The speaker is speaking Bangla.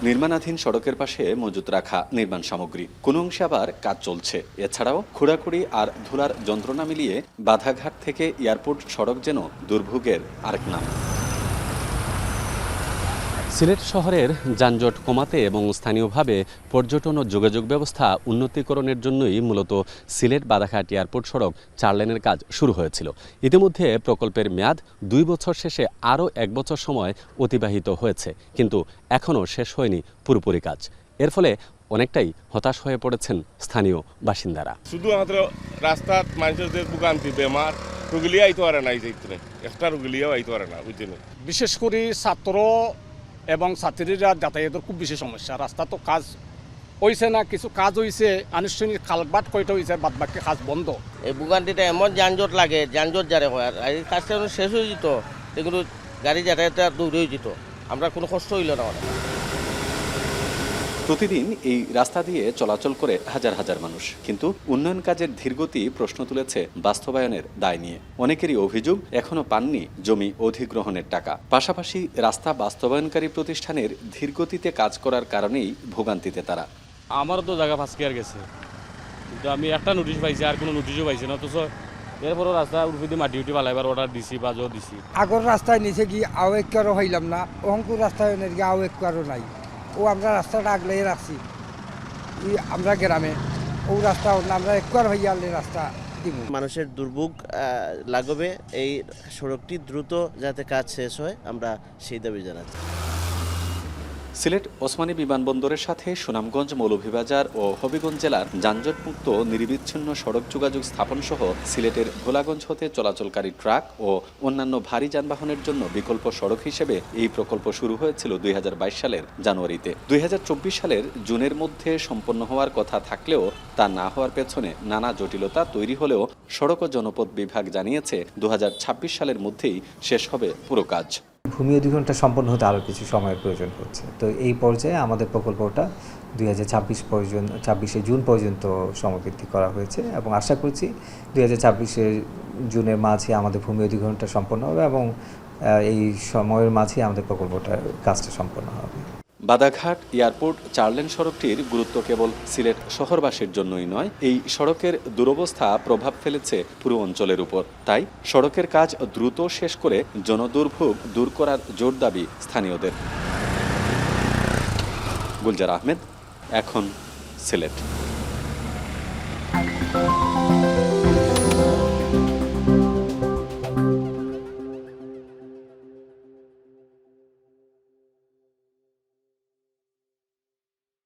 নির্মাণাধীন সড়কের পাশে মজুত রাখা নির্মাণ সামগ্রী, কোনো অংশে আবার কাজ চলছে। এছাড়াও খোঁড়াখুড়ি আর ধুলার যন্ত্রণা মিলিয়ে বাধাঘাট থেকে এয়ারপোর্ট সড়ক যেন দুর্ভোগের আরেক নাম। সিলেট শহরের যানজট কমাতে এবং স্থানীয়ভাবে পর্যটন ও যোগাযোগ ব্যবস্থা উন্নতিকরণের জন্যই মূলত সিলেট বাধাঘাট এয়ারপোর্ট সড়ক 4 লেনের কাজ শুরু হয়েছিল। ইতিমধ্যে প্রকল্পের মেয়াদ 2 বছর শেষে আরও 1 বছর সময় অতিবাহিত হয়েছে, কিন্তু এখনও শেষ হয়নি পুরোপুরি কাজ। এর ফলে অনেকটাই হতাশ হয়ে পড়েছেন স্থানীয় বাসিন্দারা। শুধু আমাদের রাস্তার মানুষের যে ভোগান্তি বেমার রুগিলিয়া আইতে পারে না, এই যাইতে একটা রুগিলিয়াও আইতে পারে না, বুঝছেন। বিশেষ করে ছাত্র এবং ছাত্রীরা যাতায়াতের খুব বেশি সমস্যা। রাস্তা তো কাজ হয়েছে না, কিছু কাজ হয়েছে, আনুষ্ঠানিক খালবাট কয়টা হয়েছে, বাদ বাকি কাজ বন্ধ। এই ভোগান্তিটা এমন যানজট লাগে, যানজট যারে হয় আর এই কাজটা শেষ হয়ে যেত, এগুলো গাড়ি যাতায়াতটা দূর হয়ে যেত, আমরা কোনো কষ্ট হইল না। প্রতিদিন এই রাস্তা দিয়ে চলাচল করে হাজার হাজার মানুষ, কিন্তু উন্নয়ন কাজের ধীরগতি প্রশ্ন তুলেছে বাস্তবায়নের দায় নিয়ে। অনেকেরই অভিযোগ এখনো পাননি জমি অধিগ্রহণের টাকা। পাশাপাশি রাস্তা বাস্তবায়নকারী প্রতিষ্ঠানের ধীরগতিতে কাজ করার কারণেই ভোগান্তিতে তারা। আমারও তো জায়গা ফাঁসকে আর গেছে, কিন্তু আমি একটা নোটিশ পাইছি, আর কোনো নোটিশও পাইছি না। অথচ এরপরও রাস্তা উঠে মাটি উঠি পালাইবার অর্ডার দিছি বা জো দিছি। আগর রাস্তায় নিচে গিয়ে আও একবারও হইলাম না, অহংকুর রাস্তায় গিয়ে আও একবারও নাই। ও আমরা রাস্তাটা আগলাই রাখছি আমরা গ্রামে, ও রাস্তা আমরা একবার হইয়া রাস্তা দিব। মানুষের দুর্ভোগ লাগবে, এই সড়কটি দ্রুত যাতে কাজ শেষ হয়, আমরা সেই দাবি জানাচ্ছি। সিলেট ওসমানী বিমানবন্দরের সাথে সুনামগঞ্জ, মৌলভীবাজার ও হবিগঞ্জ জেলার যানজটমুক্ত নিরবিচ্ছিন্ন সড়ক যোগাযোগ স্থাপন সহ সিলেটের ভোলাগঞ্জ হতে চলাচলকারী ট্রাক ও অন্যান্য ভারী যানবাহনের জন্য বিকল্প সড়ক হিসেবে এই প্রকল্প শুরু হয়েছিল 2022 সালের জানুয়ারিতে। 2024 সালের জুনের মধ্যে সম্পন্ন হওয়ার কথা থাকলেও তা না হওয়ার পেছনে নানা জটিলতা তৈরি হলেও সড়ক ও জনপথ বিভাগ জানিয়েছে 2026 সালের মধ্যেই শেষ হবে পুরো কাজ। ভূমি অধিগ্রহণটা সম্পন্ন হতে আরও কিছু সময়ের প্রয়োজন হচ্ছে। তো এই পর্যায়ে আমাদের প্রকল্পটা 2026 জুন পর্যন্ত সময়বৃদ্ধি করা হয়েছে এবং আশা করছি 2024 জুনের মাঝে আমাদের ভূমি অধিগ্রহণটা সম্পন্ন হবে এবং এই সময়ের মাঝে আমাদের প্রকল্পটার কাজটা সম্পন্ন হবে। বাধাঘাট এয়ারপোর্ট 4 লেন সড়কটির গুরুত্ব কেবল সিলেট শহরবাসীর জন্যই নয়, এই সড়কের দুরবস্থা প্রভাব ফেলেছে পুরো অঞ্চলের উপর। তাই সড়কের কাজ দ্রুত শেষ করে জনদুর্ভোগ দূর করার জোর দাবি স্থানীয়দের। গুলজার আহমেদ, এখন সিলেট।